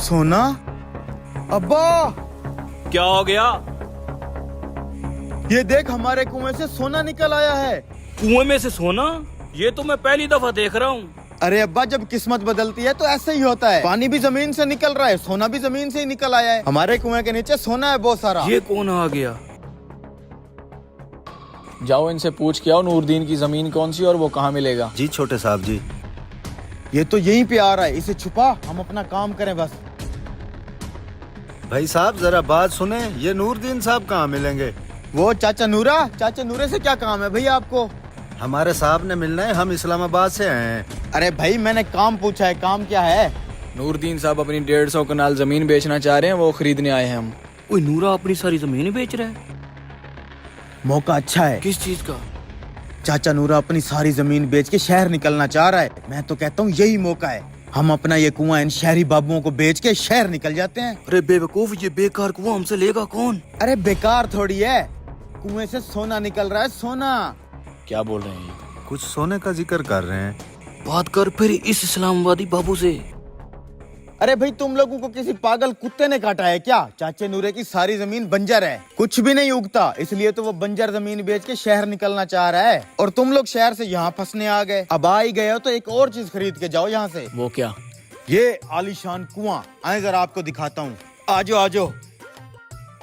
सोना? अब्बा, क्या हो गया? ये देख, हमारे कुएं से सोना निकल आया है। कुएं में से सोना? ये तो मैं पहली दफा देख रहा हूँ। अरे अब्बा, जब किस्मत बदलती है तो ऐसे ही होता है। पानी भी जमीन से निकल रहा है, सोना भी जमीन से ही निकल आया है। हमारे कुएं के नीचे सोना है बहुत सारा। ये कौन आ गया? जाओ इनसे पूछ के आओ नूरदीन की जमीन कौन सी और वो कहाँ मिलेगा। जी छोटे साहब जी। ये तो यहीं पे आ रहा है, इसे छुपा, हम अपना काम करें बस। भाई साहब जरा बात सुने, ये नूरदीन साहब कहाँ मिलेंगे? वो चाचा नूरा, चाचा नूरे से क्या काम है भैया आपको? हमारे साहब ने मिलना है, हम इस्लामाबाद से आए हैं। अरे भाई, मैंने काम पूछा है, काम क्या है? नूरदीन साहब अपनी 150 कनाल जमीन बेचना चाह रहे हैं, वो खरीदने आए हैं हम। ओए, नूरा अपनी सारी जमीन बेच रहा है? मौका अच्छा है। किस चीज का? चाचा नूरा अपनी सारी जमीन बेच के शहर निकलना चाह रहा है। मैं तो कहता हूँ यही मौका है, हम अपना ये कुआं इन शहरी बाबुओं को बेच के शहर निकल जाते हैं। अरे बेवकूफ, ये बेकार कुआं हमसे लेगा कौन? अरे बेकार थोड़ी है, कुएं से सोना निकल रहा है, सोना। क्या बोल रहे हैं ये? कुछ सोने का जिक्र कर रहे हैं। बात कर फिर इस इस्लामाबादी बाबू से। अरे भाई, तुम लोगों को किसी पागल कुत्ते ने काटा है क्या? चाचे नूरे की सारी जमीन बंजर है, कुछ भी नहीं उगता, इसलिए तो वो बंजर जमीन बेच के शहर निकलना चाह रहा है। और तुम लोग शहर से यहाँ फंसने आ गए। अब आ ही गए हो तो एक और चीज खरीद के जाओ यहाँ से। वो क्या? ये आलीशान कुआं, आए जरा आपको दिखाता हूँ। आजो आजो।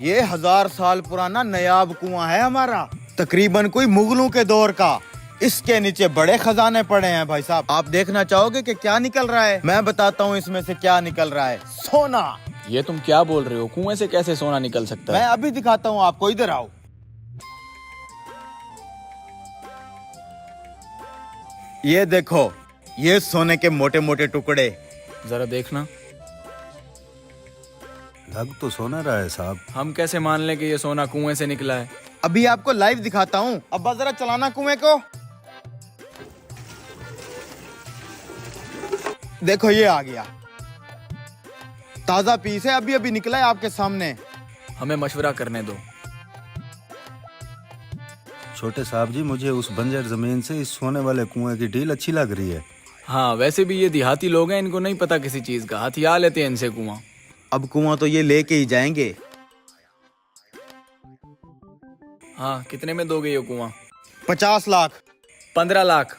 ये 1000 साल पुराना नयाब कुआं है हमारा, तकरीबन कोई मुगलों के दौर का। इसके नीचे बड़े खजाने पड़े हैं भाई साहब। आप देखना चाहोगे कि क्या निकल रहा है? मैं बताता हूँ इसमें से क्या निकल रहा है। सोना। ये तुम क्या बोल रहे हो? कुएं से कैसे सोना निकल सकता मैं है? अभी दिखाता हूँ आपको, इधर आओ। ये देखो, ये सोने के मोटे मोटे टुकड़े। जरा देखना। लग तो सोना रहा है साहब। हम कैसे मान लें कि ये सोना कुएं से निकला है? अभी आपको लाइव दिखाता हूँ। अब्बा जरा चलाना कुएं को। देखो, ये आ गया, ताजा पीस है, अभी अभी निकला है आपके सामने। हमें मशवरा करने दो। छोटे साहब जी, मुझे उस बंजर जमीन से इस सोने वाले कुएं की डील अच्छी लग रही है। हाँ, वैसे भी ये देहाती लोग हैं, इनको नहीं पता किसी चीज का, हथिया लेते हैं इनसे कुआं। अब कुआं तो ये लेके ही जाएंगे। हाँ, कितने में दोगे ये कुआं? 50 लाख। 15 लाख।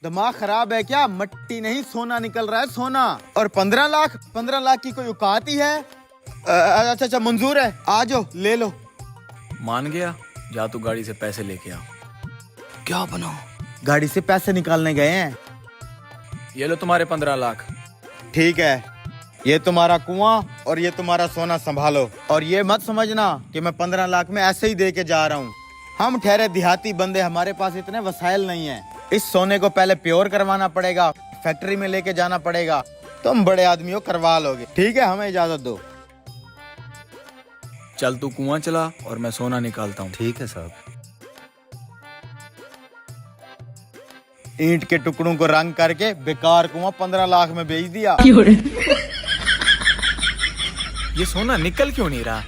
दिमाग खराब है क्या? मट्टी नहीं, सोना निकल रहा है, सोना। और 15 लाख? 15 लाख की कोई औकात ही है? अच्छा अच्छा, मंजूर है, आ जाओ ले लो। मान गया? जा तू गाड़ी से पैसे लेके आ। क्या बना? गाड़ी से पैसे निकालने गए हैं। ये लो तुम्हारे 15 लाख। ठीक है, ये तुम्हारा कुआं और ये तुम्हारा सोना संभालो। और ये मत समझना कि मैं 15 लाख में ऐसे ही दे के जा रहा हूँ। हम ठहरे देहाती बंदे, हमारे पास इतने वसाइल नहीं है। इस सोने को पहले प्योर करवाना पड़ेगा, फैक्ट्री में लेके जाना पड़ेगा। तुम बड़े आदमी हो, करवा लोगे। ठीक है, हमें इजाजत दो। चल तू कुआं चला और मैं सोना निकालता हूँ। ठीक है साहब। ईंट के टुकड़ों को रंग करके बेकार कुआं 15 लाख में बेच दिया। ये सोना निकल क्यों नहीं रहा?